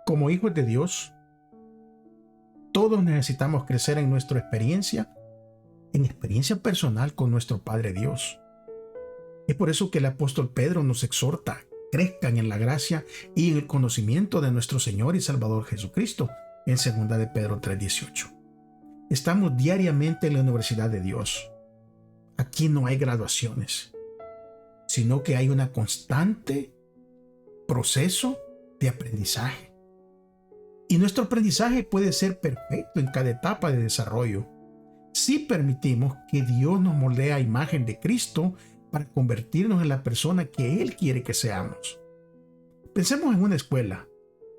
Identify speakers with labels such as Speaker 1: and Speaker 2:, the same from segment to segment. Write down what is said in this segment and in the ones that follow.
Speaker 1: Como hijos de Dios, todos necesitamos crecer en nuestra experiencia, en experiencia personal con nuestro Padre Dios. Es por eso que el apóstol Pedro nos exhorta: crezcan en la gracia y en el conocimiento de nuestro Señor y Salvador Jesucristo, en 2 de Pedro 3:18. Estamos diariamente en la universidad de Dios. Aquí no hay graduaciones, sino que hay un constante proceso de aprendizaje. Y nuestro aprendizaje puede ser perfecto en cada etapa de desarrollo, si permitimos que Dios nos moldee a imagen de Cristo para convertirnos en la persona que Él quiere que seamos. Pensemos en una escuela.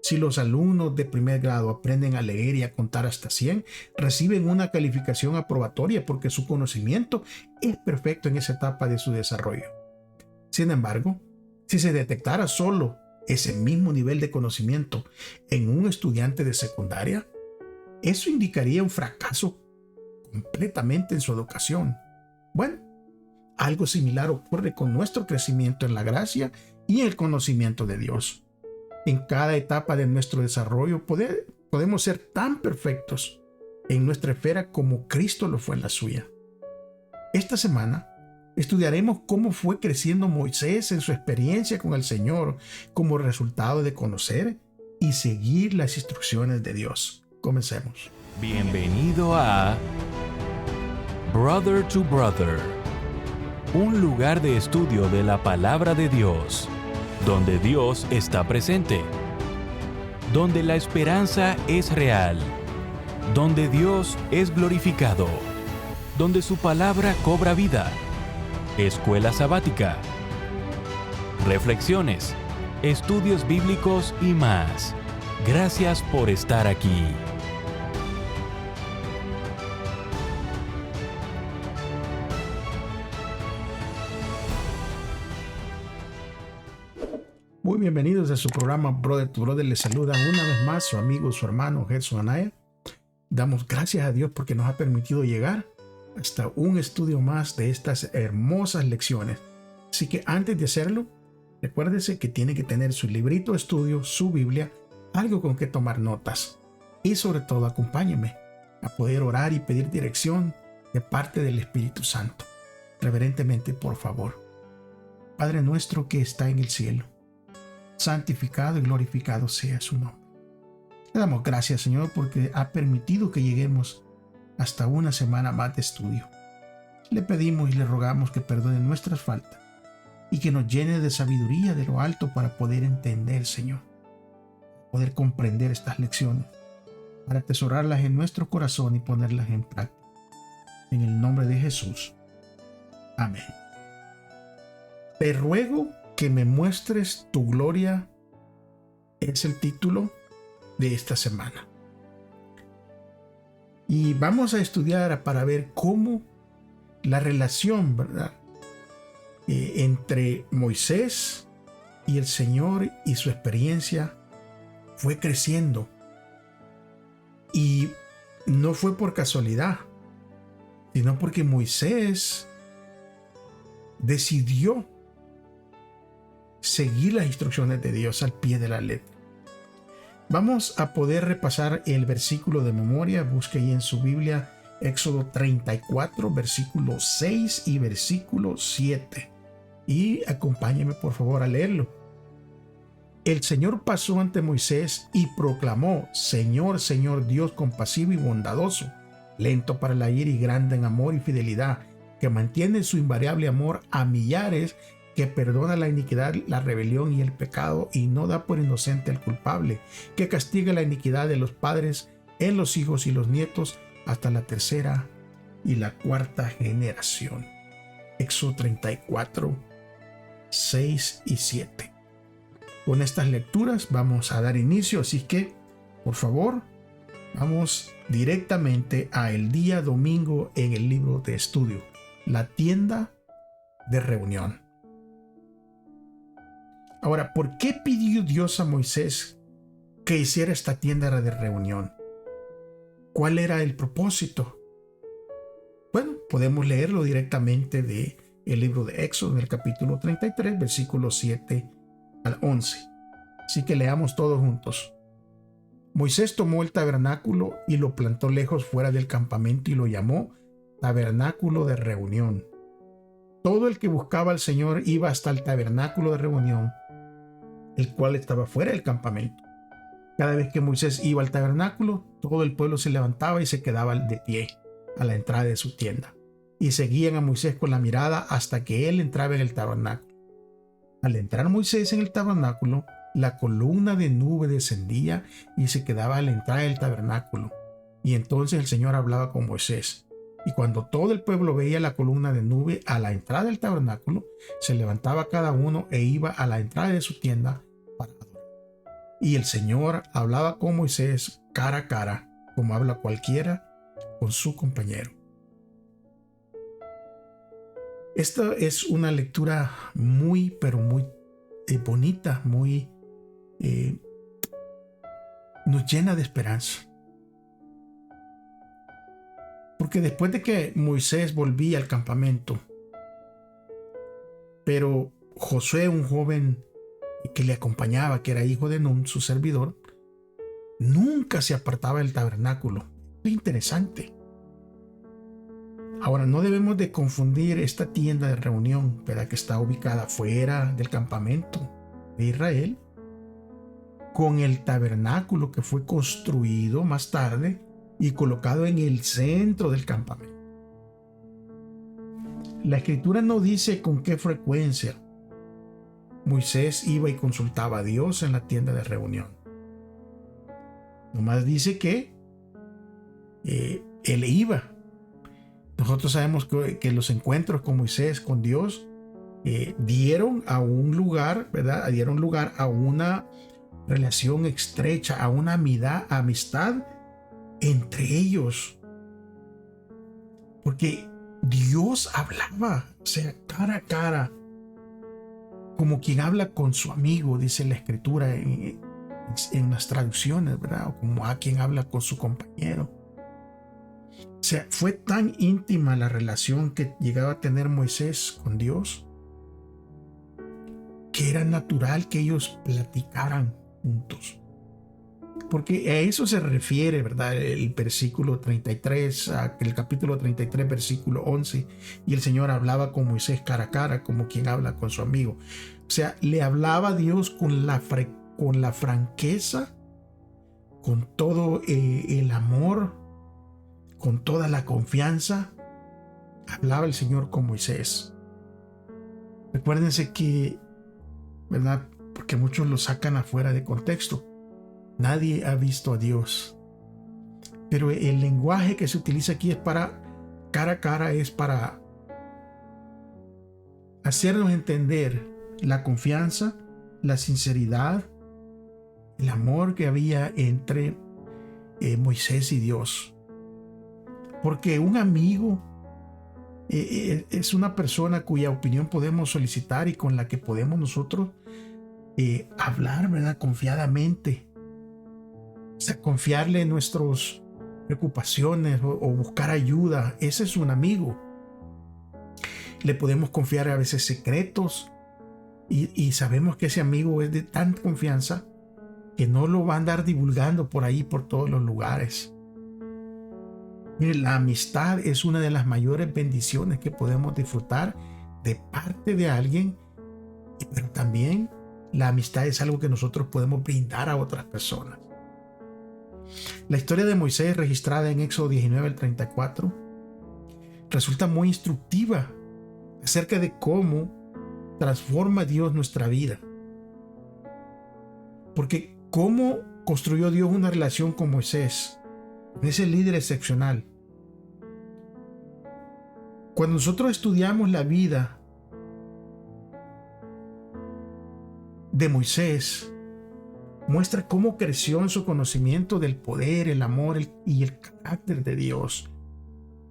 Speaker 1: Si los alumnos de primer grado aprenden a leer y a contar hasta 100, reciben una calificación aprobatoria porque su conocimiento es perfecto en esa etapa de su desarrollo. Sin embargo, si se detectara solo ese mismo nivel de conocimiento en un estudiante de secundaria, eso indicaría un fracaso completamente en su educación. Bueno, algo similar ocurre con nuestro crecimiento en la gracia y en el conocimiento de Dios. En cada etapa de nuestro desarrollo podemos ser tan perfectos en nuestra esfera como Cristo lo fue en la suya. Esta semana estudiaremos cómo fue creciendo Moisés en su experiencia con el Señor como resultado de conocer y seguir las instrucciones de Dios. Comencemos.
Speaker 2: Bienvenido a Brother to Brother, un lugar de estudio de la palabra de Dios, donde Dios está presente, donde la esperanza es real, donde Dios es glorificado, donde su palabra cobra vida. Escuela sabática, reflexiones, estudios bíblicos y más. Gracias por estar aquí.
Speaker 1: Muy bienvenidos a su programa Brother to Brother. Les saluda una vez más su amigo, su hermano Gerson Anaya. Damos gracias a Dios porque nos ha permitido llegar hasta un estudio más de estas hermosas lecciones. Así que antes de hacerlo, recuérdese que tiene que tener su librito de estudio, su Biblia, algo con que tomar notas. Y sobre todo, acompáñeme a poder orar y pedir dirección de parte del Espíritu Santo. Reverentemente, por favor. Padre nuestro que está en el cielo, santificado y glorificado sea su nombre. Le damos gracias, Señor, porque ha permitido que lleguemos hasta una semana más de estudio. Le pedimos y le rogamos que perdone nuestras faltas y que nos llene de sabiduría de lo alto para poder entender, Señor, poder comprender estas lecciones, para atesorarlas en nuestro corazón y ponerlas en práctica. En el nombre de Jesús. Amén. Te ruego que me muestres tu gloria, es el título de esta semana. Y vamos a estudiar para ver cómo la relación, ¿verdad?, entre Moisés y el Señor y su experiencia fue creciendo. Y no fue por casualidad, sino porque Moisés decidió seguir las instrucciones de Dios al pie de la letra. Vamos a poder repasar el versículo de memoria. Busque ahí en su Biblia Éxodo 34, versículo 6 y versículo 7. Y acompáñeme por favor a leerlo. El Señor pasó ante Moisés y proclamó: Señor, Señor Dios compasivo y bondadoso, lento para la ira y grande en amor y fidelidad, que mantiene su invariable amor a millares, que perdona la iniquidad, la rebelión y el pecado, y no da por inocente al culpable, que castiga la iniquidad de los padres en los hijos y los nietos hasta la tercera y la cuarta generación. Éxodo 34, 6 y 7. Con estas lecturas vamos a dar inicio, así que, por favor, vamos directamente a el día domingo en el libro de estudio, la tienda de reunión. Ahora, ¿por qué pidió Dios a Moisés que hiciera esta tienda de reunión? ¿Cuál era el propósito? Bueno, podemos leerlo directamente de el libro de Éxodo, en el capítulo 33, versículos 7 al 11. Así que leamos todos juntos. Moisés tomó el tabernáculo y lo plantó lejos fuera del campamento y lo llamó tabernáculo de reunión. Todo el que buscaba al Señor iba hasta el tabernáculo de reunión, el cual estaba fuera del campamento. Cada vez que Moisés iba al tabernáculo, todo el pueblo se levantaba y se quedaba de pie a la entrada de su tienda, y seguían a Moisés con la mirada hasta que él entraba en el tabernáculo. Al entrar Moisés en el tabernáculo, la columna de nube descendía y se quedaba a la entrada del tabernáculo, y entonces el Señor hablaba con Moisés. Y cuando todo el pueblo veía la columna de nube a la entrada del tabernáculo, se levantaba cada uno e iba a la entrada de su tienda para adorar. Y el Señor hablaba con Moisés cara a cara, como habla cualquiera con su compañero. Esta es una lectura muy, pero muy bonita, muy nos llena de esperanza. Porque después de que Moisés volvía al campamento, pero Josué, un joven que le acompañaba, que era hijo de Nun, su servidor, nunca se apartaba del tabernáculo. Es interesante. Ahora, no debemos de confundir esta tienda de reunión, ¿verdad?, que está ubicada fuera del campamento de Israel, con el tabernáculo que fue construido más tarde y colocado en el centro del campamento. La escritura no dice con qué frecuencia Moisés iba y consultaba a Dios en la tienda de reunión. Nomás dice que él iba. Nosotros sabemos que los encuentros con Moisés, con Dios, dieron a un lugar, ¿verdad? Dieron lugar a una relación estrecha, a una amistad entre ellos. Porque Dios hablaba, o sea, cara a cara, como quien habla con su amigo, dice la escritura en las traducciones, ¿verdad? O como a quien habla con su compañero. O sea, fue tan íntima la relación que llegaba a tener Moisés con Dios, que era natural que ellos platicaran juntos. Porque a eso se refiere, ¿verdad?, el versículo 33, el capítulo 33, versículo 11. Y el Señor hablaba con Moisés cara a cara, como quien habla con su amigo. O sea, le hablaba a Dios con la franqueza, con todo el amor, con toda la confianza. Hablaba el Señor con Moisés. Recuérdense que, ¿verdad?, porque muchos lo sacan afuera de contexto. Nadie ha visto a Dios. Pero el lenguaje que se utiliza aquí es para cara a cara, es para hacernos entender la confianza, la sinceridad, el amor que había entre Moisés y Dios. Porque un amigo es una persona cuya opinión podemos solicitar y con la que podemos nosotros hablar, ¿verdad?, confiadamente. O sea, confiarle en nuestras preocupaciones o buscar ayuda. Ese es un amigo. Le podemos confiar a veces secretos y sabemos que ese amigo es de tanta confianza que no lo va a andar divulgando por ahí, por todos los lugares. Mire, la amistad es una de las mayores bendiciones que podemos disfrutar de parte de alguien, pero también la amistad es algo que nosotros podemos brindar a otras personas. La historia de Moisés, registrada en Éxodo 19 al 34, resulta muy instructiva acerca de cómo transforma Dios nuestra vida. Porque cómo construyó Dios una relación con Moisés, ese líder excepcional. Cuando nosotros estudiamos la vida de Moisés, muestra cómo creció en su conocimiento del poder, el amor y el carácter de Dios.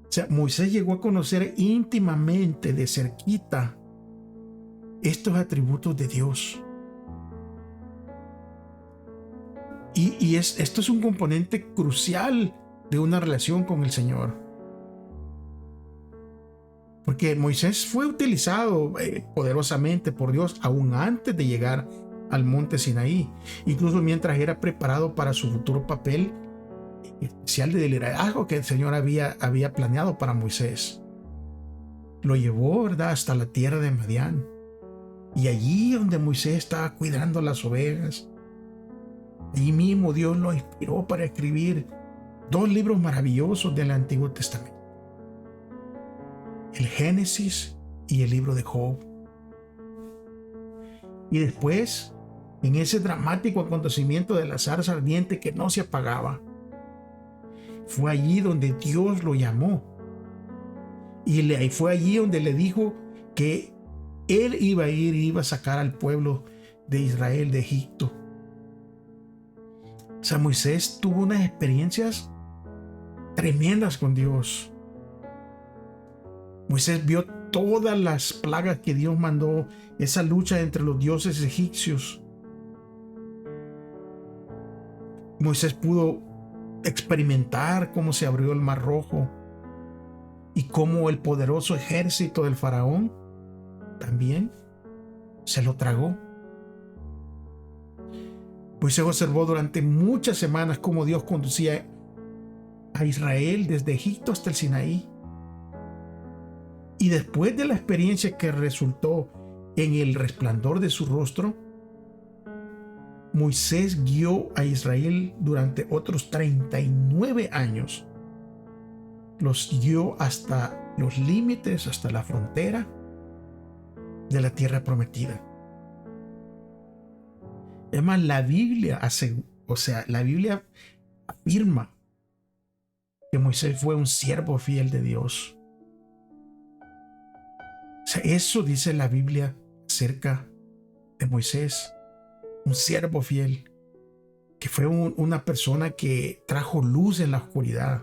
Speaker 1: O sea, Moisés llegó a conocer íntimamente, de cerquita, estos atributos de Dios. Y esto es un componente crucial de una relación con el Señor. Porque Moisés fue utilizado poderosamente por Dios aún antes de llegar al monte Sinaí, incluso mientras era preparado para su futuro papel especial de liderazgo que el Señor había planeado para Moisés. Lo llevó, ¿verdad?, hasta la tierra de Madián. Y allí donde Moisés estaba cuidando las ovejas, allí mismo Dios lo inspiró para escribir 2 libros maravillosos del Antiguo Testamento: el Génesis y el libro de Job. Y después, en ese dramático acontecimiento de la zarza ardiente que no se apagaba, fue allí donde Dios lo llamó. Y fue allí donde le dijo que él iba a ir y iba a sacar al pueblo de Israel de Egipto. O sea, Moisés tuvo unas experiencias tremendas con Dios. Moisés vio todas las plagas que Dios mandó, esa lucha entre los dioses egipcios. Moisés pudo experimentar cómo se abrió el Mar Rojo y cómo el poderoso ejército del faraón también se lo tragó. Moisés observó durante muchas semanas cómo Dios conducía a Israel desde Egipto hasta el Sinaí. Y después de la experiencia que resultó en el resplandor de su rostro, Moisés guió a Israel durante otros 39 años. Los guió hasta los límites, hasta la frontera de la tierra prometida. Es más, la Biblia afirma que Moisés fue un siervo fiel de Dios. O sea, eso dice la Biblia acerca de Moisés, un siervo fiel, que fue una persona que trajo luz en la oscuridad.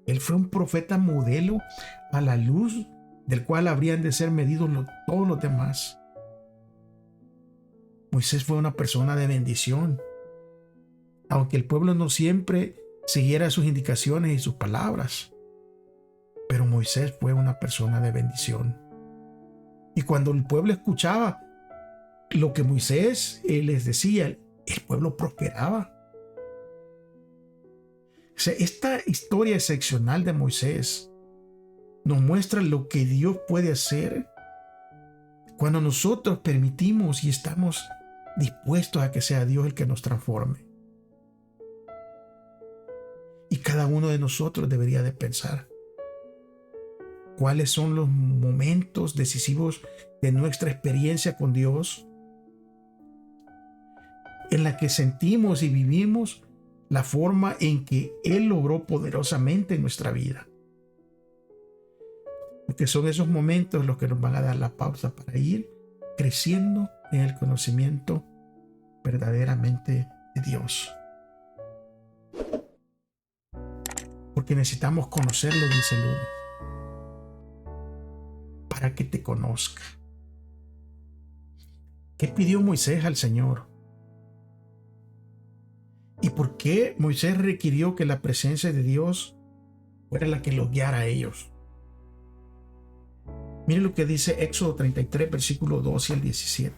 Speaker 1: Él fue un profeta modelo a la luz del cual habrían de ser medidos todos los demás. Moisés fue una persona de bendición. Aunque el pueblo no siempre siguiera sus indicaciones y sus palabras, pero Moisés fue una persona de bendición. Y cuando el pueblo escuchaba lo que Moisés les decía, el pueblo prosperaba. O sea, esta historia excepcional de Moisés nos muestra lo que Dios puede hacer cuando nosotros permitimos y estamos dispuestos a que sea Dios el que nos transforme. Y cada uno de nosotros debería de pensar cuáles son los momentos decisivos de nuestra experiencia con Dios en la que sentimos y vivimos la forma en que Él logró poderosamente en nuestra vida. Porque son esos momentos los que nos van a dar la pausa para ir creciendo en el conocimiento verdaderamente de Dios. Porque necesitamos conocerlo, dice el lunes, para que te conozca. ¿Qué pidió Moisés al Señor? ¿Y por qué Moisés requirió que la presencia de Dios fuera la que los guiara a ellos? Mire lo que dice Éxodo 33, versículo 12 al 17.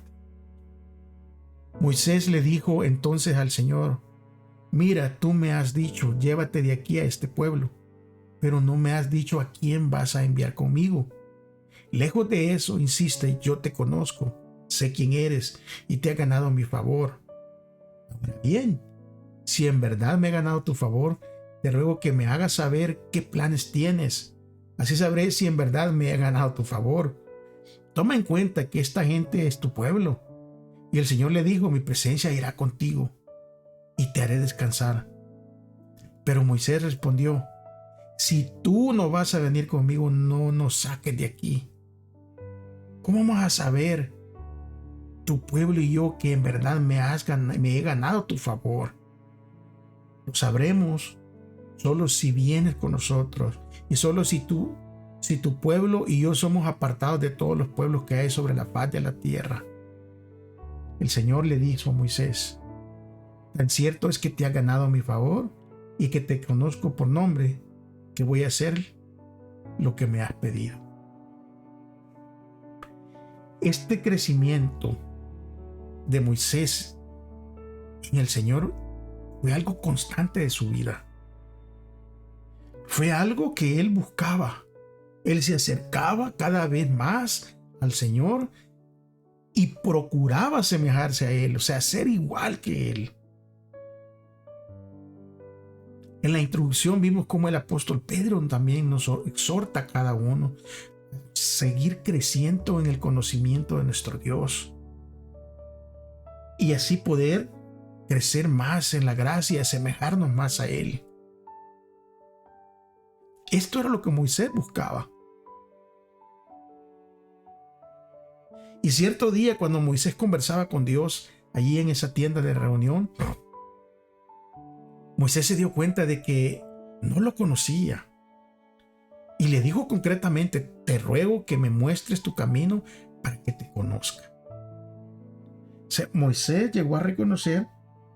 Speaker 1: Moisés le dijo entonces al Señor: mira, tú me has dicho, llévate de aquí a este pueblo, pero no me has dicho a quién vas a enviar conmigo. Lejos de eso, insiste, yo te conozco, sé quién eres y te he ganado mi favor. Ahora bien, si en verdad me he ganado tu favor, te ruego que me hagas saber qué planes tienes. Así sabré si en verdad me he ganado tu favor. Toma en cuenta que esta gente es tu pueblo. Y el Señor le dijo: mi presencia irá contigo y te haré descansar. Pero Moisés respondió: si tú no vas a venir conmigo, no nos saques de aquí. ¿Cómo vamos a saber, tu pueblo y yo, que en verdad me he ganado tu favor? Lo sabremos solo si vienes con nosotros y solo si tu pueblo y yo somos apartados de todos los pueblos que hay sobre la faz de la tierra. El Señor le dijo a Moisés: tan cierto es que te ha ganado mi favor y que te conozco por nombre, que voy a hacer lo que me has pedido. Este crecimiento de Moisés en el Señor fue algo constante de su vida. Fue algo que él buscaba. Él se acercaba cada vez más al Señor y procuraba asemejarse a Él, o sea, ser igual que Él. En la introducción vimos cómo el apóstol Pedro también nos exhorta a cada uno a seguir creciendo en el conocimiento de nuestro Dios y así poder crecer más en la gracia y asemejarnos más a Él. Esto era lo que Moisés buscaba. Y cierto día, cuando Moisés conversaba con Dios allí en esa tienda de reunión, Moisés se dio cuenta de que no lo conocía. Y le dijo concretamente: te ruego que me muestres tu camino para que te conozca. O sea, Moisés llegó a reconocer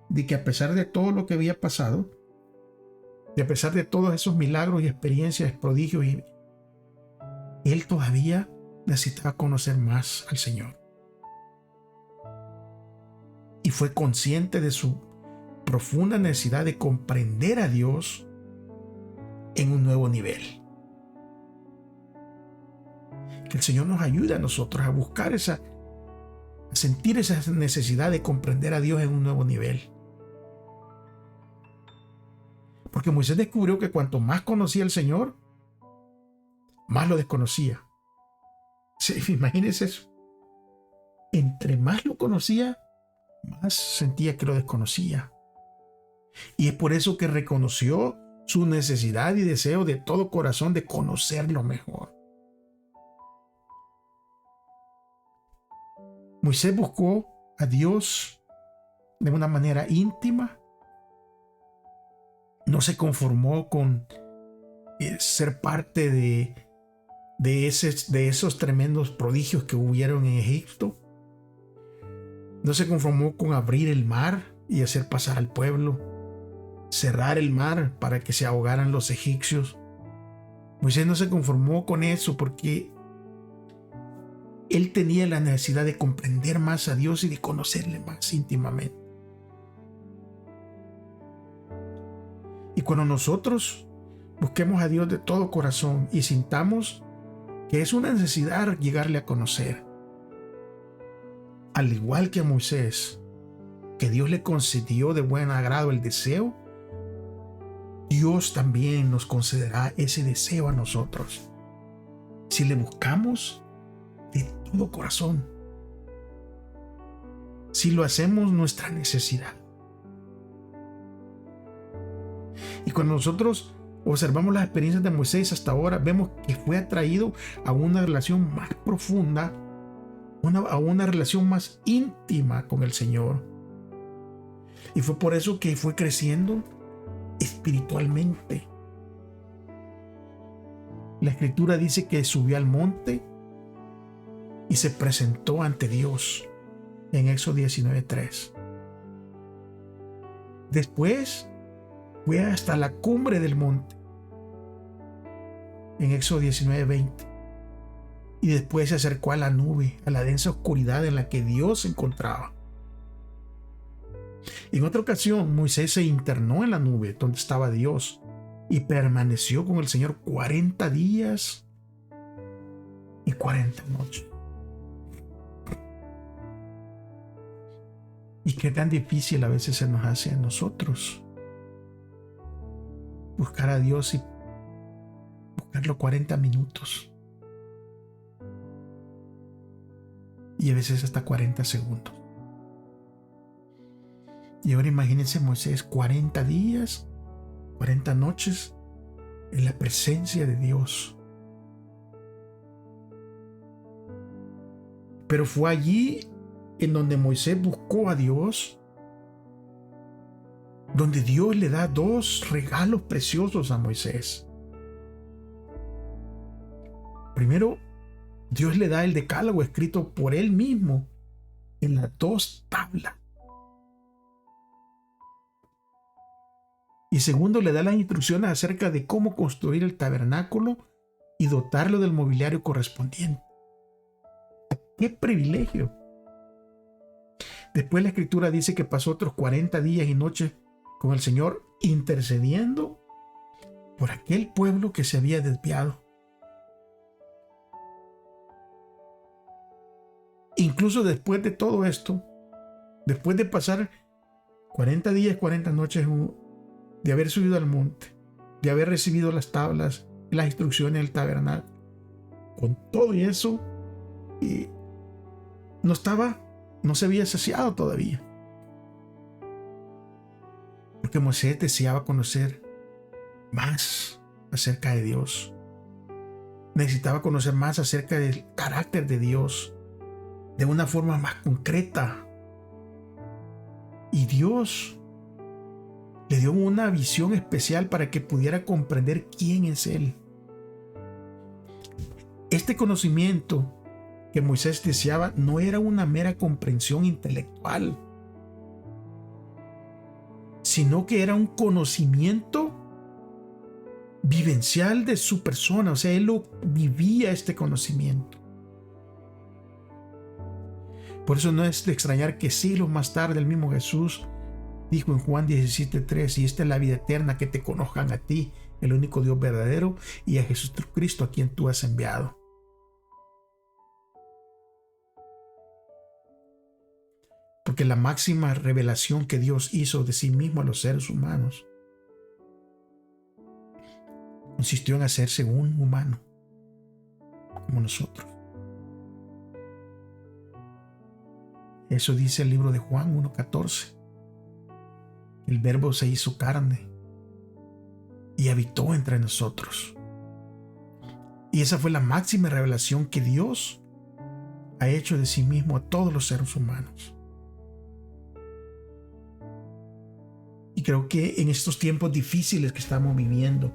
Speaker 1: de que a pesar de todo lo que había pasado, y a pesar de todos esos milagros y experiencias, prodigios, él todavía necesitaba conocer más al Señor. Y fue consciente de su profunda necesidad de comprender a Dios en un nuevo nivel. Que el Señor nos ayude a nosotros a buscar a sentir esa necesidad de comprender a Dios en un nuevo nivel. Porque Moisés descubrió que cuanto más conocía al Señor, más lo desconocía. Sí, imagínense eso. Entre más lo conocía, más sentía que lo desconocía. Y es por eso que reconoció su necesidad y deseo de todo corazón de conocerlo mejor. Moisés buscó a Dios de una manera íntima. No se conformó con ser parte de esos tremendos prodigios que hubieron en Egipto. No se conformó con abrir el mar y hacer pasar al pueblo, cerrar el mar para que se ahogaran los egipcios. Moisés no se conformó con eso porque él tenía la necesidad de comprender más a Dios y de conocerle más íntimamente. Y cuando nosotros busquemos a Dios de todo corazón y sintamos que es una necesidad llegarle a conocer, al igual que a Moisés, que Dios le concedió de buen agrado el deseo, Dios también nos concederá ese deseo a nosotros, si le buscamos de todo corazón, si lo hacemos nuestra necesidad. Y cuando nosotros observamos las experiencias de Moisés hasta ahora, vemos que fue atraído a una relación más profunda, a una relación más íntima con el Señor. Y fue por eso que fue creciendo espiritualmente. La Escritura dice que subió al monte y se presentó ante Dios en Éxodo 19:3. Después fue hasta la cumbre del monte en Éxodo 19:20. Y después se acercó a la nube, a la densa oscuridad en la que Dios se encontraba. En otra ocasión, Moisés se internó en la nube donde estaba Dios y permaneció con el Señor 40 días y 40 noches. Y qué tan difícil a veces se nos hace a nosotros buscar a Dios y buscarlo 40 minutos. Y a veces hasta 40 segundos. Y ahora imagínense Moisés 40 días, 40 noches en la presencia de Dios. Pero fue allí en donde Moisés buscó a Dios, donde Dios le da dos regalos preciosos a Moisés. Primero, Dios le da el decálogo escrito por él mismo en las dos tablas. Y segundo, le da las instrucciones acerca de cómo construir el tabernáculo y dotarlo del mobiliario correspondiente. ¡Qué privilegio! Después la Escritura dice que pasó otros 40 días y noches con el Señor intercediendo por aquel pueblo que se había desviado. Incluso después de todo esto, después de pasar 40 días, 40 noches de haber subido al monte, de haber recibido las tablas, las instrucciones del tabernáculo, con todo eso, no se había saciado todavía. Porque Moisés deseaba conocer más acerca de Dios. Necesitaba conocer más acerca del carácter de Dios de una forma más concreta. Y Dios le dio una visión especial para que pudiera comprender quién es Él. Este conocimiento que Moisés deseaba no era una mera comprensión intelectual, sino que era un conocimiento vivencial de su persona. O sea, él lo vivía, este conocimiento. Por eso no es de extrañar que siglos más tarde el mismo Jesús dijo en Juan 17:3: y esta es la vida eterna, que te conozcan a ti, el único Dios verdadero, y a Jesucristo, a quien tú has enviado. Porque la máxima revelación que Dios hizo de sí mismo a los seres humanos consistió en hacerse un humano como nosotros. Eso dice el libro de Juan 1:14. El Verbo se hizo carne y habitó entre nosotros. Y esa fue la máxima revelación que Dios ha hecho de sí mismo a todos los seres humanos. Y creo que en estos tiempos difíciles que estamos viviendo,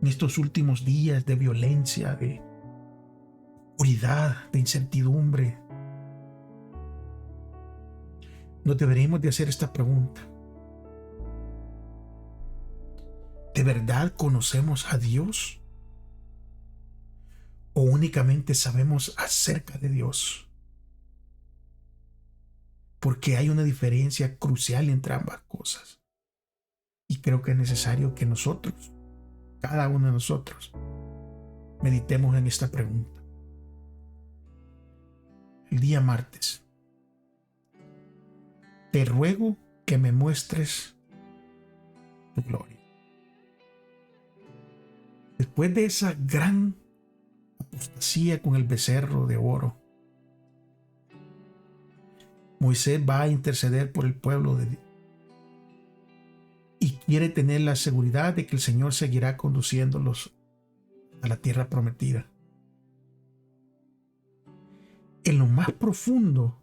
Speaker 1: en estos últimos días de violencia, de oscuridad, de incertidumbre, nos deberíamos de hacer esta pregunta: ¿de verdad conocemos a Dios? ¿O únicamente sabemos acerca de Dios? Porque hay una diferencia crucial entre ambas cosas. Y creo que es necesario que nosotros, cada uno de nosotros, meditemos en esta pregunta. El día martes, te ruego que me muestres tu gloria. Después de esa gran apostasía con el becerro de oro, Moisés va a interceder por el pueblo de Dios y quiere tener la seguridad de que el Señor seguirá conduciéndolos a la tierra prometida. En lo más profundo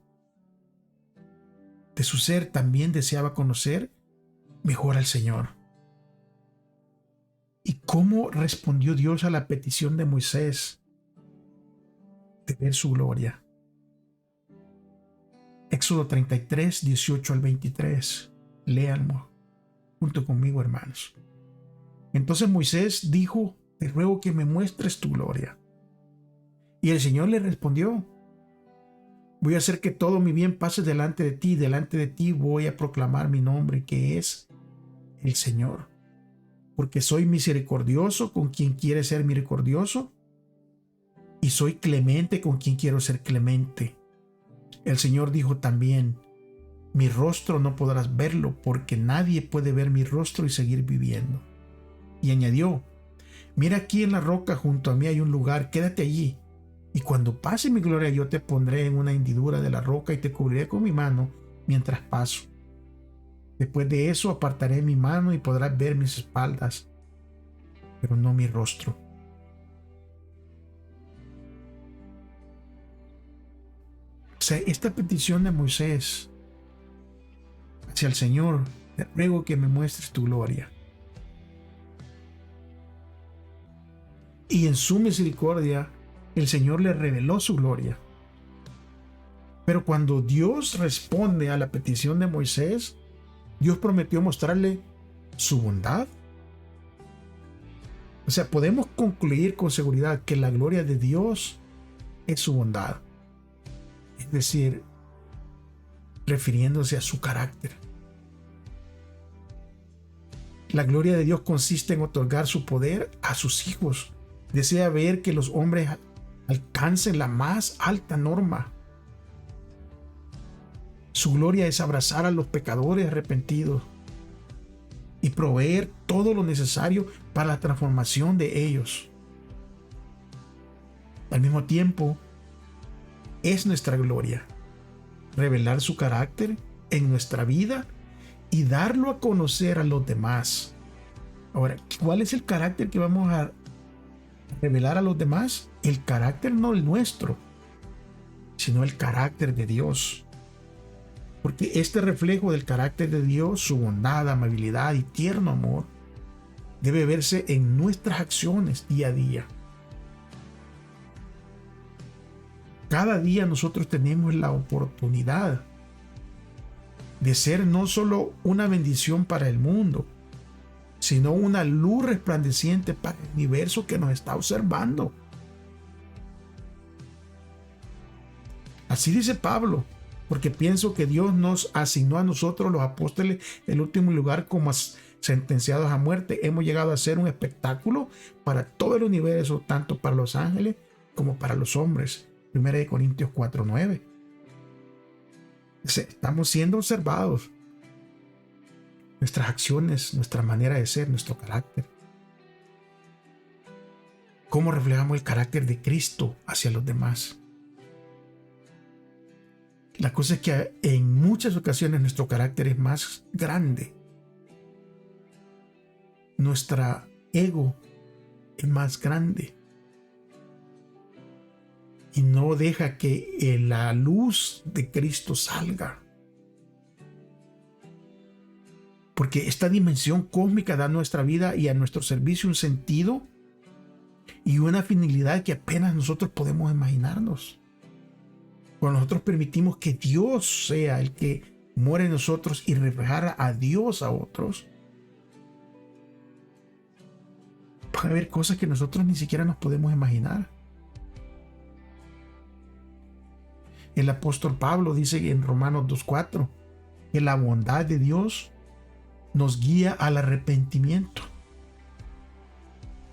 Speaker 1: de su ser también deseaba conocer mejor al Señor. ¿Y cómo respondió Dios a la petición de Moisés de ver su gloria? Éxodo 33, 18 al 23. Léanlo junto conmigo, hermanos. Entonces Moisés dijo: te ruego que me muestres tu gloria. Y el Señor le respondió: voy a hacer que todo mi bien pase delante de ti. Delante de ti voy a proclamar mi nombre, que es el Señor. Porque soy misericordioso con quien quiere ser misericordioso, y soy clemente con quien quiero ser clemente. El Señor dijo también: mi rostro no podrás verlo, porque nadie puede ver mi rostro y seguir viviendo. Y añadió: mira, aquí en la roca junto a mí hay un lugar, quédate allí. Y cuando pase mi gloria, yo te pondré en una hendidura de la roca y te cubriré con mi mano mientras paso. Después de eso apartaré mi mano y podrás ver mis espaldas, pero no mi rostro. O sea, esta petición de Moisés hacia el Señor: te ruego que me muestres tu gloria. Y en su misericordia, el Señor le reveló su gloria. Pero cuando Dios responde a la petición de Moisés, Dios prometió mostrarle su bondad. O sea, podemos concluir con seguridad que la gloria de Dios es su bondad. Es decir, refiriéndose a su carácter. La gloria de Dios consiste en otorgar su poder a sus hijos. Desea ver que los hombres alcancen la más alta norma. Su gloria es abrazar a los pecadores arrepentidos y proveer todo lo necesario para la transformación de ellos. Al mismo tiempo, es nuestra gloria revelar su carácter en nuestra vida y darlo a conocer a los demás. Ahora, ¿cuál es el carácter que vamos a revelar a los demás? El carácter no el nuestro, sino el carácter de Dios. Porque este reflejo del carácter de Dios, su bondad, amabilidad y tierno amor, debe verse en nuestras acciones día a día. Cada día nosotros tenemos la oportunidad de ser no solo una bendición para el mundo, sino una luz resplandeciente para el universo que nos está observando. Así dice Pablo, porque pienso que Dios nos asignó a nosotros, los apóstoles, el último lugar como sentenciados a muerte. Hemos llegado a ser un espectáculo para todo el universo, tanto para los ángeles como para los hombres. 1 Corintios 4:9. Estamos siendo observados. Nuestras acciones, nuestra manera de ser, nuestro carácter. ¿Cómo reflejamos el carácter de Cristo hacia los demás? La cosa es que en muchas ocasiones nuestro carácter es más grande. Nuestra ego es más grande. Y no deja que la luz de Cristo salga. Porque esta dimensión cósmica da a nuestra vida y a nuestro servicio un sentido y una finalidad que apenas nosotros podemos imaginarnos. Cuando nosotros permitimos que Dios sea el que muere en nosotros y reflejar a Dios a otros, van a haber cosas que nosotros ni siquiera nos podemos imaginar. El apóstol Pablo dice en Romanos 2:4 que la bondad de Dios nos guía al arrepentimiento.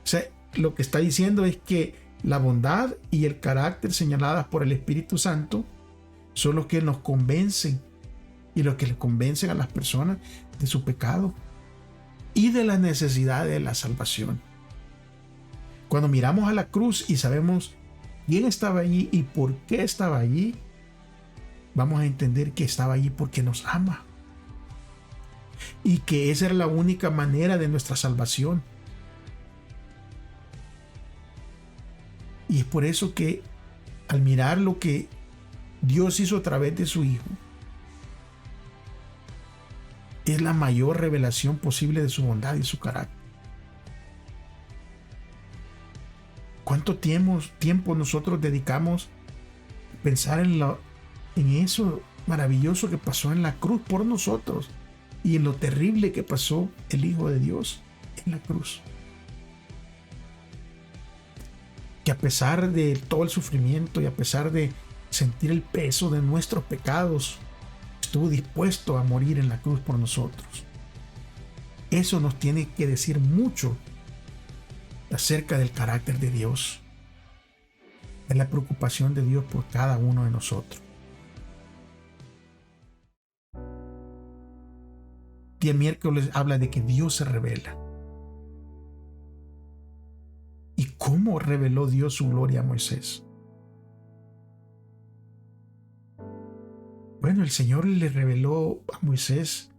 Speaker 1: O sea, lo que está diciendo es que la bondad y el carácter señaladas por el Espíritu Santo son los que nos convencen y los que le convencen a las personas de su pecado y de la necesidad de la salvación. Cuando miramos a la cruz y sabemos quién estaba allí y por qué estaba allí, vamos a entender que estaba allí porque nos ama y que esa era la única manera de nuestra salvación. Y es por eso que al mirar lo que Dios hizo a través de su Hijo, es la mayor revelación posible de su bondad y su carácter. ¿Cuánto tiempo nosotros dedicamos a pensar en eso maravilloso que pasó en la cruz por nosotros y en lo terrible que pasó el Hijo de Dios en la cruz? Que a pesar de todo el sufrimiento y a pesar de sentir el peso de nuestros pecados, estuvo dispuesto a morir en la cruz por nosotros. Eso nos tiene que decir mucho acerca del carácter de Dios, de la preocupación de Dios por cada uno de nosotros. Día miércoles habla de que Dios se revela. ¿Y cómo reveló Dios su gloria a Moisés? Bueno, el Señor le reveló a Moisés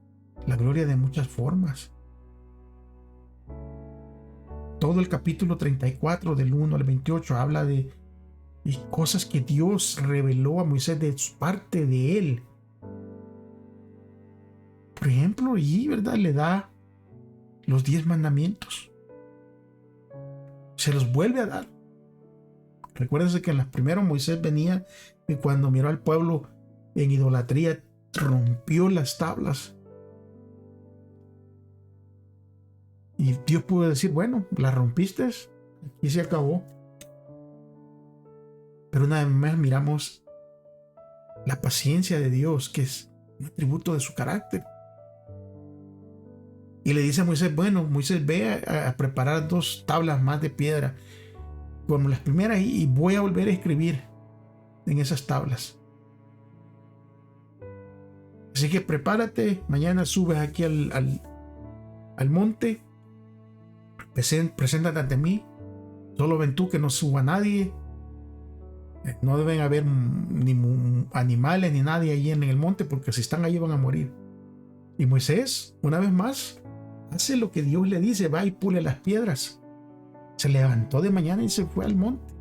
Speaker 1: la gloria de muchas formas. Todo el capítulo 34 del 1 al 28 habla de cosas que Dios reveló a Moisés de parte de él. Por ejemplo, y ¿verdad? Le da los 10 mandamientos. Se los vuelve a dar. Recuérdense que en las primeras Moisés venía y cuando miró al pueblo en idolatría rompió las tablas. Y Dios pudo decir, bueno, las rompiste, aquí se acabó. Pero una vez más miramos la paciencia de Dios, que un atributo de su carácter. Y le dice a Moisés, bueno, Moisés, ve a preparar 2 tablas más de piedra, como las primeras, y voy a volver a escribir en esas tablas. Así que prepárate, mañana subes aquí al monte, preséntate ante mí, solo ven tú, que no suba nadie, no deben haber ni animales ni nadie allí en el monte, porque si están allí van a morir. Y Moisés, una vez más, hace lo que Dios le dice, va y pule las piedras. Se levantó de mañana y se fue al monte,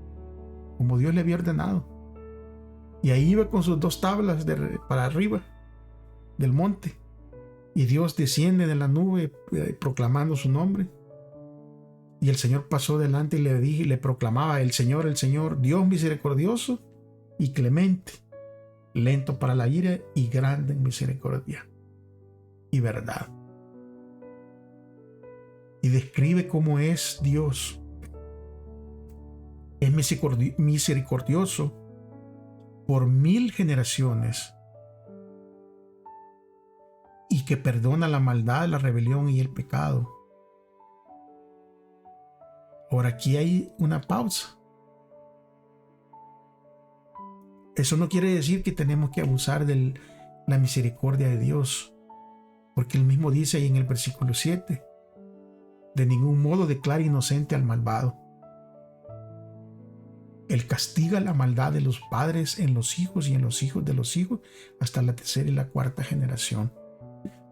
Speaker 1: como Dios le había ordenado. Y ahí iba con sus 2 tablas para arriba del monte. Y Dios desciende de la nube proclamando su nombre. Y el Señor pasó delante y le proclamaba: el Señor, Dios misericordioso y clemente, lento para la ira y grande en misericordia y verdad. Y describe cómo es Dios. Es misericordioso por 1000 generaciones, y que perdona la maldad, la rebelión y el pecado. Ahora aquí hay una pausa. Eso no quiere decir que tenemos que abusar de la misericordia de Dios, porque Él mismo dice ahí en el versículo 7, de ningún modo declara inocente al malvado. Él castiga la maldad de los padres en los hijos y en los hijos de los hijos hasta la 3ª y la 4ª generación.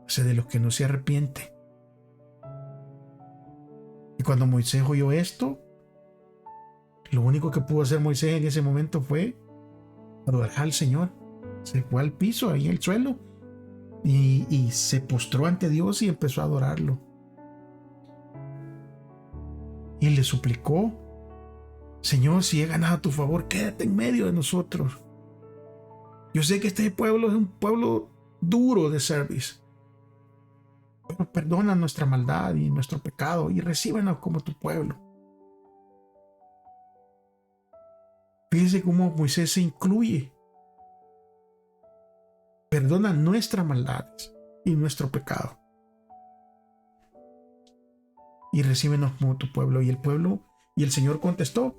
Speaker 1: O sea, de los que no se arrepienten. Y cuando Moisés oyó esto, lo único que pudo hacer Moisés en ese momento fue adorar al Señor. Se fue al piso, ahí en el suelo, y se postró ante Dios y empezó a adorarlo. Y le suplicó: Señor, si he ganado a tu favor, quédate en medio de nosotros. Yo sé que este pueblo es un pueblo duro de servicio, pero perdona nuestra maldad y nuestro pecado y recíbenos como tu pueblo. Fíjense cómo Moisés se incluye. Perdona nuestras maldades y nuestro pecado, y recíbenos como tu pueblo. Y el Señor contestó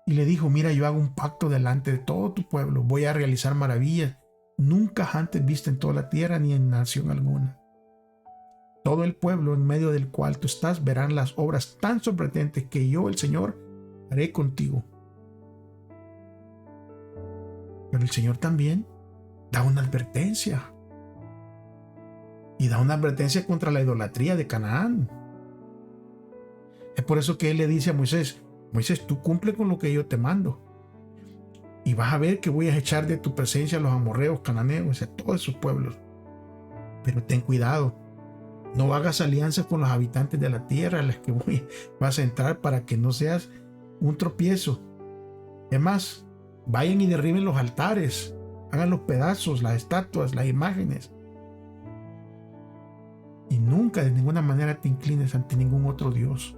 Speaker 1: y le dijo: mira, yo hago un pacto delante de todo tu pueblo, voy a realizar maravillas nunca antes vista en toda la tierra ni en nación alguna. Todo el pueblo en medio del cual tú estás verán las obras tan sorprendentes que yo, el Señor, haré contigo. Pero el Señor también da una advertencia. Y da una advertencia contra la idolatría de Canaán. Es por eso que Él le dice a Moisés: Moisés, tú cumple con lo que yo te mando, y vas a ver que voy a echar de tu presencia a los amorreos, cananeos, a todos esos pueblos. Pero ten cuidado, no hagas alianzas con los habitantes de la tierra a las que vas a entrar, para que no seas un tropiezo. Es más, vayan y derriben los altares, hagan los pedazos, las estatuas, las imágenes. Y nunca de ninguna manera te inclines ante ningún otro Dios,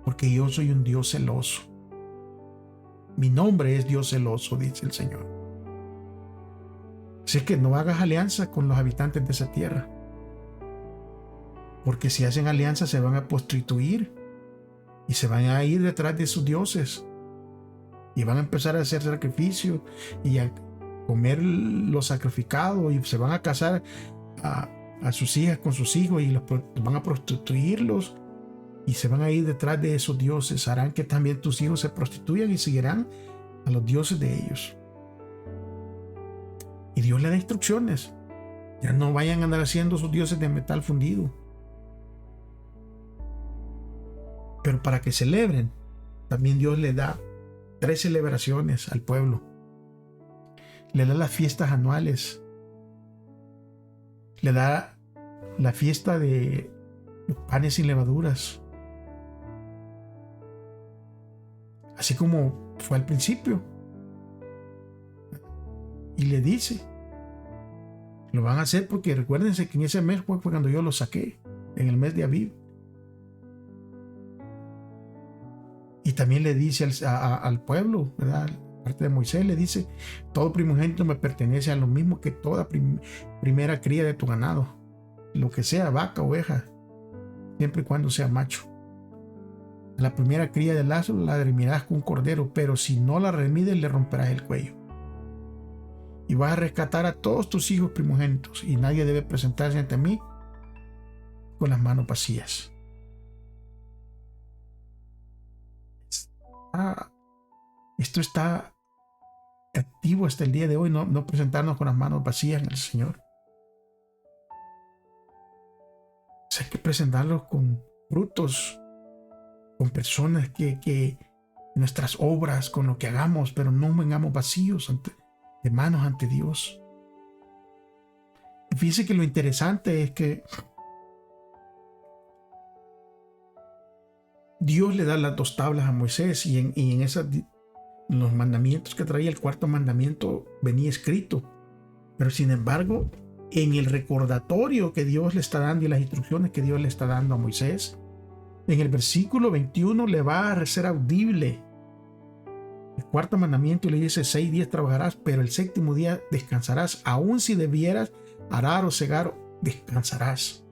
Speaker 1: porque yo soy un Dios celoso. Mi nombre es Dios celoso, dice el Señor. Así que no hagas alianza con los habitantes de esa tierra, porque si hacen alianza se van a prostituir y se van a ir detrás de sus dioses y van a empezar a hacer sacrificios y a comer lo sacrificado, y se van a casar a sus hijas con sus hijos y van a prostituirlos y se van a ir detrás de esos dioses. Harán que también tus hijos se prostituyan y seguirán a los dioses de ellos. Y Dios le da instrucciones: ya no vayan a andar haciendo sus dioses de metal fundido. Pero para que celebren, también Dios le da 3 celebraciones al pueblo. Le da las fiestas anuales, le da la fiesta de los panes sin levaduras, así como fue al principio. Y le dice: lo van a hacer porque recuérdense que en ese mes fue cuando yo los saqué, en el mes de Abib. Y también le dice al pueblo, ¿verdad?, parte de Moisés, le dice: todo primogénito me pertenece a lo mismo que toda primera cría de tu ganado, lo que sea, vaca, oveja, siempre y cuando sea macho. La primera cría del asno la redimirás con un cordero, pero si no la remides, le romperás el cuello. Y vas a rescatar a todos tus hijos primogénitos, y nadie debe presentarse ante mí con las manos vacías. Esto está activo hasta el día de hoy, no presentarnos con las manos vacías en el Señor. Hay que presentarlos con frutos, con personas que nuestras obras, con lo que hagamos, pero no vengamos vacíos de manos ante Dios. Y fíjense que lo interesante es que Dios le da las 2 tablas a Moisés, y en los mandamientos que traía, el 4º mandamiento venía escrito. Pero sin embargo, en el recordatorio que Dios le está dando y las instrucciones que Dios le está dando a Moisés, en el versículo 21 le va a ser audible el 4º mandamiento, y le dice: 6 días trabajarás, pero el 7º día descansarás. Aun si debieras arar o segar, descansarás.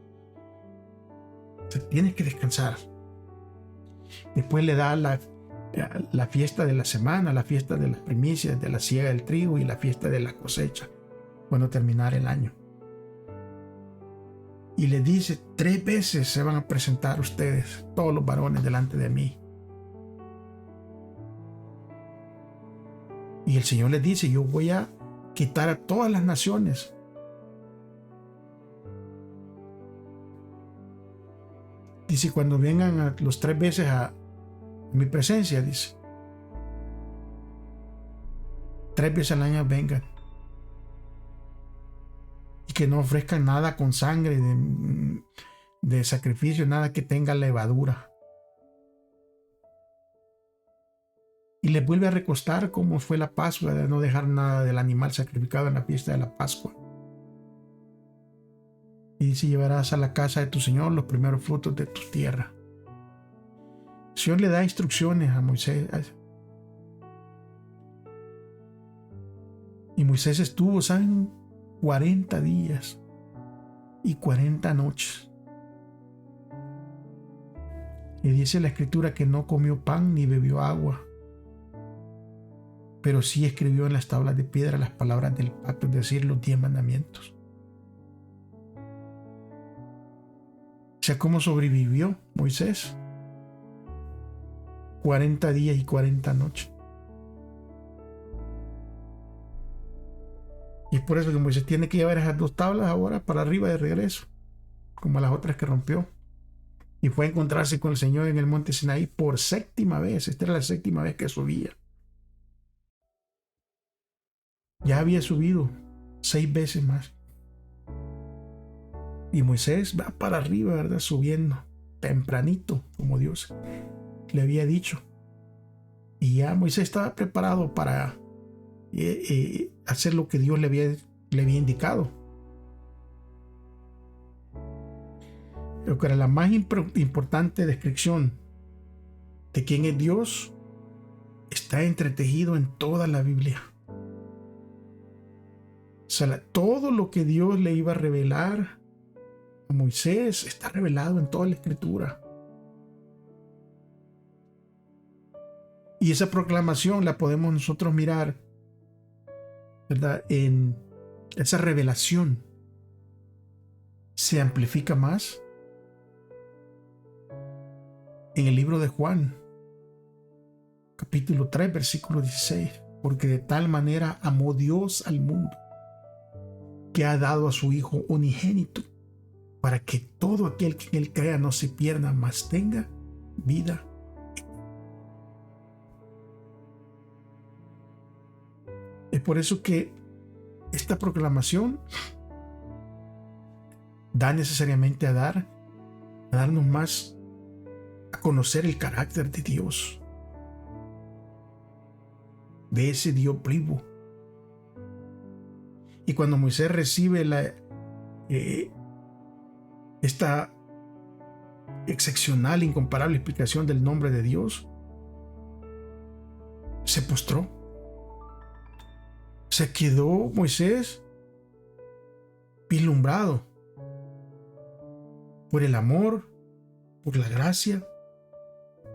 Speaker 1: O sea, tienes que descansar. Después le da la fiesta de la semana, la fiesta de las primicias, de la siega del trigo, y la fiesta de la cosecha, cuando terminara el año. Y le dice: 3 veces se van a presentar ustedes, todos los varones, delante de mí. Y el Señor les dice: yo voy a quitar a todas las naciones. Dice: cuando vengan los 3 veces a mi presencia, dice, 3 veces al año vengan. Y que no ofrezcan nada con sangre de sacrificio, nada que tenga levadura. Y les vuelve a recostar como fue la Pascua, de no dejar nada del animal sacrificado en la fiesta de la Pascua. Y dice: llevarás a la casa de tu Señor los primeros frutos de tu tierra. El Señor le da instrucciones a Moisés. Y Moisés estuvo, ¿saben?, 40 días y 40 noches. Y dice la Escritura que no comió pan ni bebió agua, pero sí escribió en las tablas de piedra las palabras del pacto, es decir, los 10 mandamientos. O sea, ¿cómo sobrevivió Moisés? 40 días y 40 noches. Y es por eso que Moisés tiene que llevar esas 2 tablas ahora para arriba de regreso, como las otras que rompió. Y fue a encontrarse con el Señor en el monte Sinaí por 7ª vez. Esta era la 7ª vez que subía. Ya había subido 6 veces más. Y Moisés va para arriba, ¿verdad?, subiendo tempranito, como Dios le había dicho. Y ya Moisés estaba preparado para hacer lo que Dios le había indicado. Lo que era la más importante descripción de quién es Dios está entretejido en toda la Biblia. O sea, todo lo que Dios le iba a revelar a Moisés está revelado en toda la Escritura. Y esa proclamación la podemos nosotros mirar, ¿verdad?, en esa revelación. Se amplifica más en el libro de Juan, capítulo 3, versículo 16. Porque de tal manera amó Dios al mundo, que ha dado a su Hijo unigénito, para que todo aquel que en él crea no se pierda, mas tenga vida. Es por eso que esta proclamación da necesariamente a darnos más a conocer el carácter de Dios, de ese Dios vivo. Y cuando Moisés recibe esta excepcional, incomparable explicación del nombre de Dios, se postró Se quedó Moisés vislumbrado por el amor, por la gracia,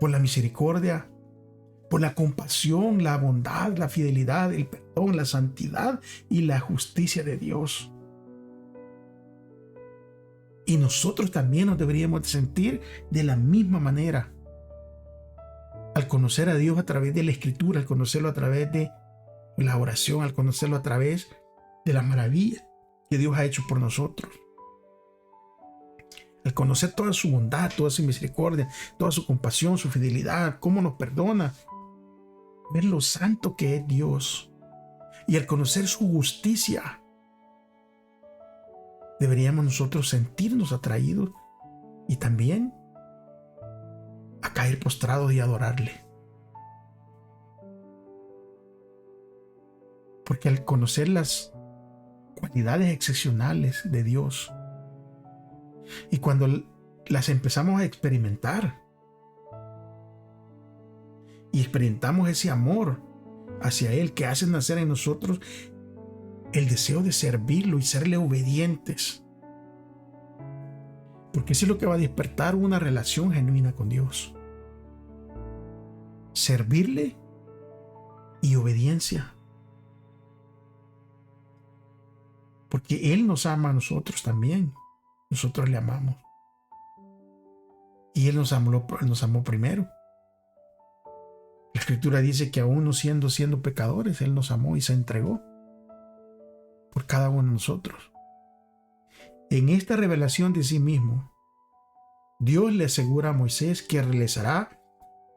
Speaker 1: por la misericordia, por la compasión, la bondad, la fidelidad, el perdón, la santidad y la justicia de Dios. Y nosotros también nos deberíamos de sentir de la misma manera. Al conocer a Dios a través de la Escritura, al conocerlo a través de la oración, al conocerlo a través de la maravilla que Dios ha hecho por nosotros. Al conocer toda su bondad, toda su misericordia, toda su compasión, su fidelidad, cómo nos perdona, ver lo santo que es Dios. Y al conocer su justicia, deberíamos nosotros sentirnos atraídos y también a caer postrados y adorarle. Porque al conocer las cualidades excepcionales de Dios y cuando las empezamos a experimentar y experimentamos ese amor hacia Él que hace nacer en nosotros el deseo de servirlo y serle obedientes, porque eso es lo que va a despertar una relación genuina con Dios. Servirle y obediencia. Porque Él nos ama a nosotros también. Nosotros le amamos. Y Él nos amó primero. La Escritura dice que aún no siendo pecadores, Él nos amó y se entregó por cada uno de nosotros. En esta revelación de sí mismo, Dios le asegura a Moisés que realizará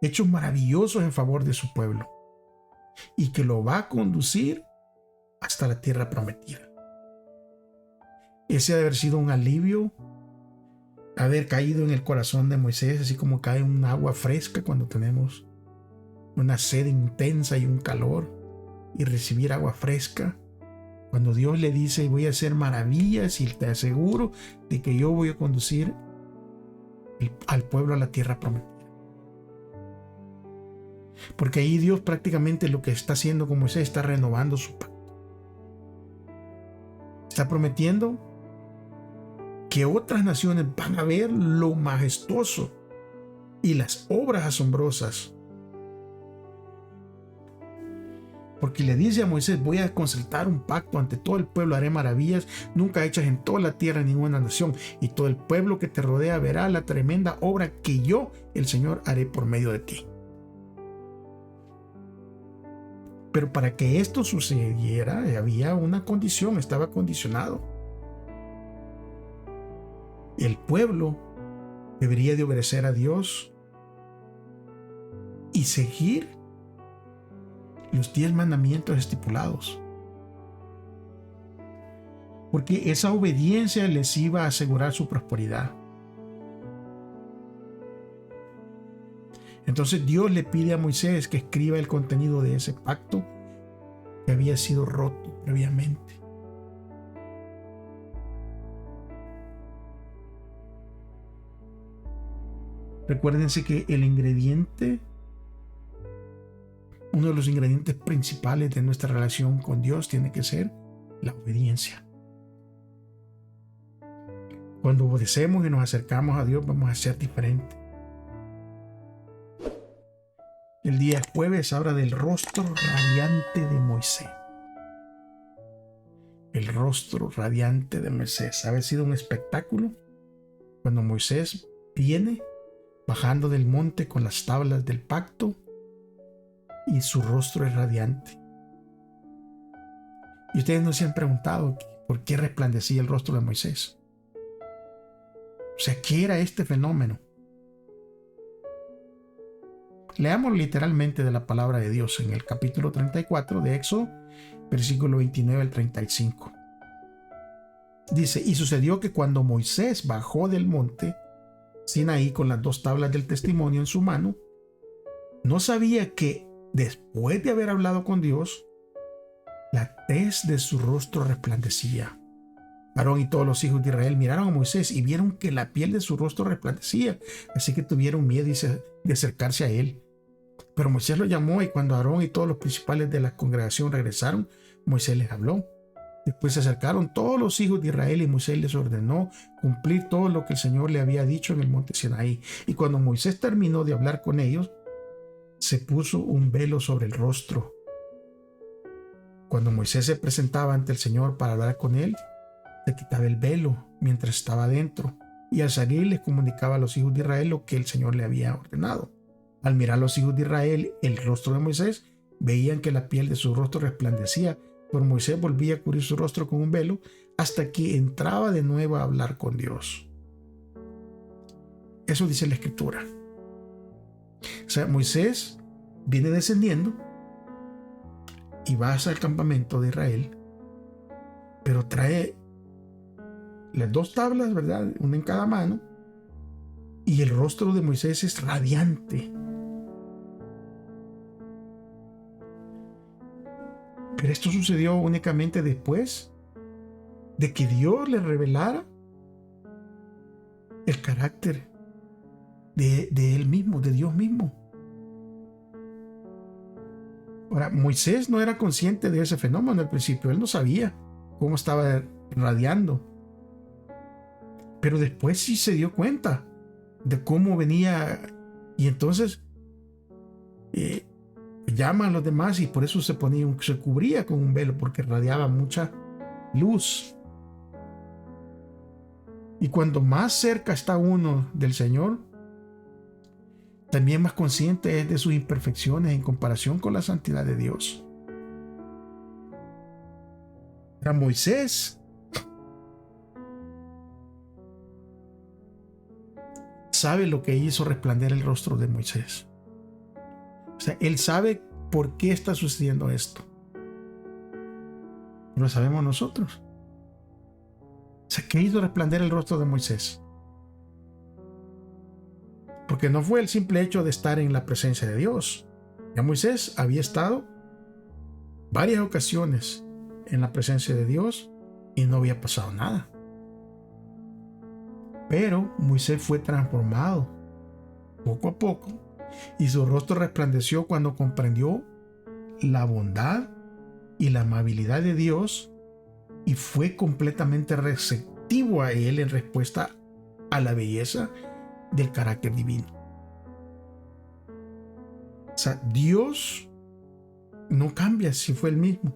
Speaker 1: hechos maravillosos en favor de su pueblo y que lo va a conducir hasta la tierra prometida. Ese ha de haber sido un alivio, haber caído en el corazón de Moisés, así como cae un agua fresca cuando tenemos una sed intensa y un calor, y recibir agua fresca. Cuando Dios le dice, voy a hacer maravillas y te aseguro de que yo voy a conducir al pueblo a la tierra prometida. Porque ahí Dios prácticamente lo que está haciendo con Moisés, está renovando su pacto. Está prometiendo que otras naciones van a ver lo majestuoso y las obras asombrosas. Porque le dice a Moisés, voy a concertar un pacto ante todo el pueblo, haré maravillas nunca hechas en toda la tierra en ninguna nación, y todo el pueblo que te rodea verá la tremenda obra que yo, el Señor, haré por medio de ti. Pero para que esto sucediera, había una condición, estaba condicionado. El pueblo debería de obedecer a Dios y seguir los 10 mandamientos estipulados. Porque esa obediencia les iba a asegurar su prosperidad. Entonces Dios le pide a Moisés que escriba el contenido de ese pacto que había sido roto previamente. Recuérdense que uno de los ingredientes principales de nuestra relación con Dios tiene que ser la obediencia. Cuando obedecemos y nos acercamos a Dios, vamos a ser diferentes. El día jueves habla del rostro radiante de Moisés. El rostro radiante de Moisés. ¿Ha sido un espectáculo? Cuando Moisés viene bajando del monte con las tablas del pacto y su rostro es radiante. Y ustedes no se han preguntado por qué resplandecía el rostro de Moisés. O sea, ¿qué era este fenómeno? Leamos literalmente de la palabra de Dios en el capítulo 34 de Éxodo, versículo 29 al 35. Dice, y sucedió que cuando Moisés bajó del monte Sinaí con las 2 tablas del testimonio en su mano, no sabía que después de haber hablado con Dios, la tez de su rostro resplandecía. Aarón y todos los hijos de Israel miraron a Moisés y vieron que la piel de su rostro resplandecía, así que tuvieron miedo de acercarse a él. Pero Moisés lo llamó, y cuando Aarón y todos los principales de la congregación regresaron, Moisés les habló. Después se acercaron todos los hijos de Israel y Moisés les ordenó cumplir todo lo que el Señor le había dicho en el monte Sinaí. Y cuando Moisés terminó de hablar con ellos, se puso un velo sobre el rostro. Cuando Moisés se presentaba ante el Señor para hablar con él, se quitaba el velo mientras estaba adentro, y al salir les comunicaba a los hijos de Israel lo que el Señor le había ordenado. Al mirar a los hijos de Israel el rostro de Moisés, veían que la piel de su rostro resplandecía, pero Moisés volvía a cubrir su rostro con un velo hasta que entraba de nuevo a hablar con Dios. Eso dice la Escritura. O sea, Moisés viene descendiendo y va hacia el campamento de Israel, pero trae las 2 tablas, ¿verdad? Una en cada mano, y el rostro de Moisés es radiante. Pero esto sucedió únicamente después de que Dios le revelara el carácter de él mismo, de Dios mismo. Ahora, Moisés no era consciente de ese fenómeno al principio. Él no sabía cómo estaba radiando. Pero después sí se dio cuenta de cómo venía. Y entonces llama a los demás y por eso se cubría con un velo, porque radiaba mucha luz. Y cuando más cerca está uno del Señor, también más consciente es de sus imperfecciones en comparación con la santidad de Dios. Era Moisés. Sabe lo que hizo resplandecer el rostro de Moisés. O sea, él sabe por qué está sucediendo esto. Lo sabemos nosotros. O sea, ¿qué hizo resplandecer el rostro de Moisés? Porque no fue el simple hecho de estar en la presencia de Dios. Ya Moisés había estado varias ocasiones en la presencia de Dios y no había pasado nada. Pero Moisés fue transformado poco a poco y su rostro resplandeció cuando comprendió la bondad y la amabilidad de Dios y fue completamente receptivo a él en respuesta a la belleza del carácter divino. O sea, Dios no cambia si fue el mismo,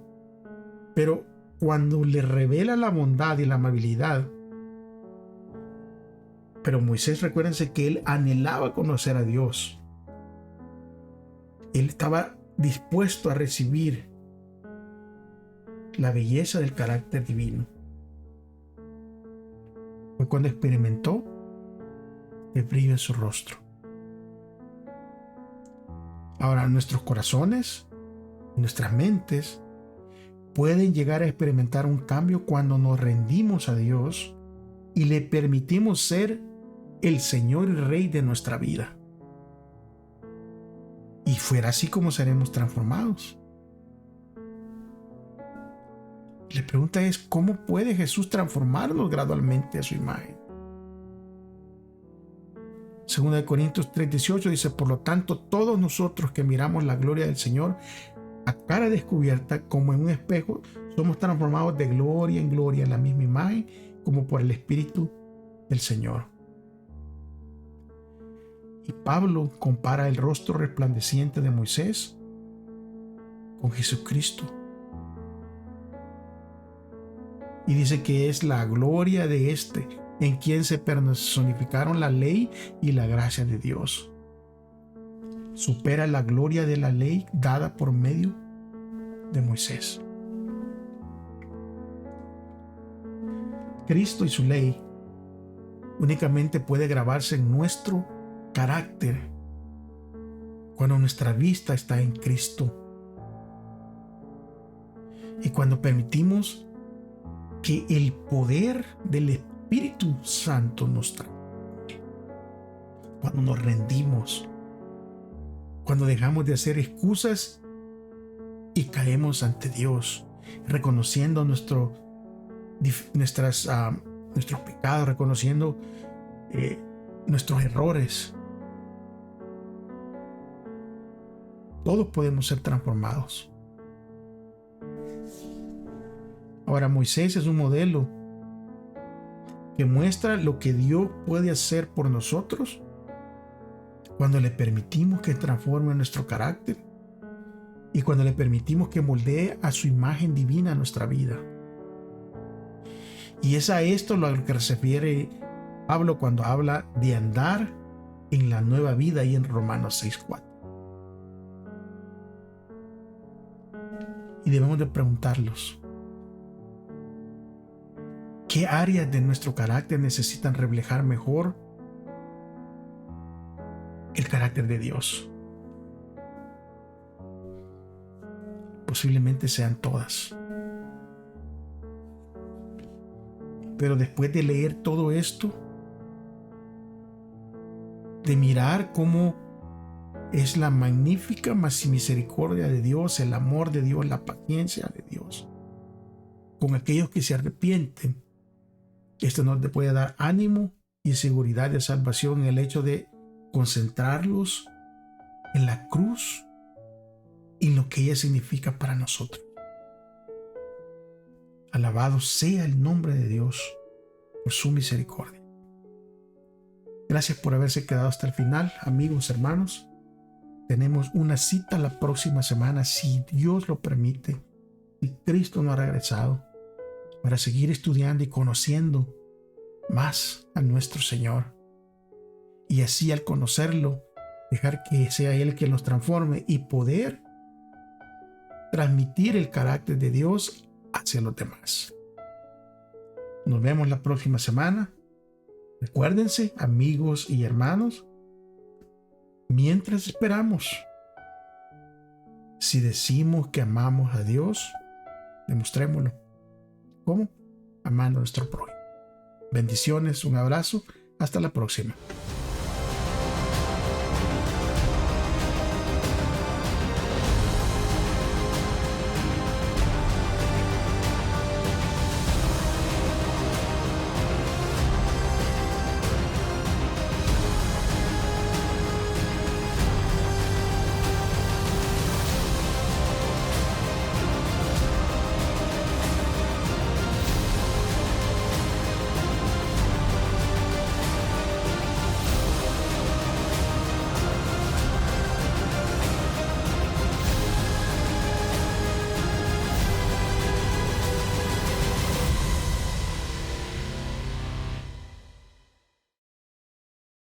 Speaker 1: pero cuando le revela la bondad y la amabilidad. Pero Moisés, recuérdense que él anhelaba conocer a Dios. Él estaba dispuesto a recibir la belleza del carácter divino. Fue cuando experimentó el brillo en su rostro. Ahora, nuestros corazones, nuestras mentes pueden llegar a experimentar un cambio cuando nos rendimos a Dios y le permitimos ser el Señor y Rey de nuestra vida. Y fuera así como seremos transformados. La pregunta es, ¿cómo puede Jesús transformarnos gradualmente a su imagen? 2 Corintios 3:18 dice, por lo tanto, todos nosotros que miramos la gloria del Señor a cara descubierta como en un espejo, somos transformados de gloria en gloria en la misma imagen como por el Espíritu del Señor. Y Pablo compara el rostro resplandeciente de Moisés con Jesucristo. Y dice que es la gloria de este en quien se personificaron la ley y la gracia de Dios. Supera la gloria de la ley dada por medio de Moisés. Cristo y su ley únicamente puede grabarse en nuestro carácter cuando nuestra vista está en Cristo y cuando permitimos que el poder del Espíritu Santo nos transforme, cuando nos rendimos, cuando dejamos de hacer excusas y caemos ante Dios, reconociendo nuestros pecados, reconociendo nuestros errores. Todos podemos ser transformados. Ahora, Moisés es un modelo que muestra lo que Dios puede hacer por nosotros cuando le permitimos que transforme nuestro carácter y cuando le permitimos que moldee a su imagen divina nuestra vida. Y es a esto lo que se refiere Pablo cuando habla de andar en la nueva vida y en Romanos 6:4. Y debemos de preguntarlos, ¿qué áreas de nuestro carácter necesitan reflejar mejor el carácter de Dios? Posiblemente sean todas. Pero después de leer todo esto, de mirar cómo es la magnífica misericordia de Dios, el amor de Dios, la paciencia de Dios con aquellos que se arrepienten, esto nos puede dar ánimo y seguridad de salvación en el hecho de concentrarlos en la cruz y lo que ella significa para nosotros. Alabado sea el nombre de Dios por su misericordia. Gracias por haberse quedado hasta el final, amigos, hermanos. Tenemos una cita la próxima semana, si Dios lo permite, y Cristo no ha regresado, para seguir estudiando y conociendo más a nuestro Señor. Y así, al conocerlo, dejar que sea Él quien nos transforme y poder transmitir el carácter de Dios hacia los demás. Nos vemos la próxima semana. Recuérdense, amigos y hermanos, mientras esperamos, si decimos que amamos a Dios, demostrémoslo. ¿Cómo? Amando a nuestro prójimo. Bendiciones, un abrazo, hasta la próxima.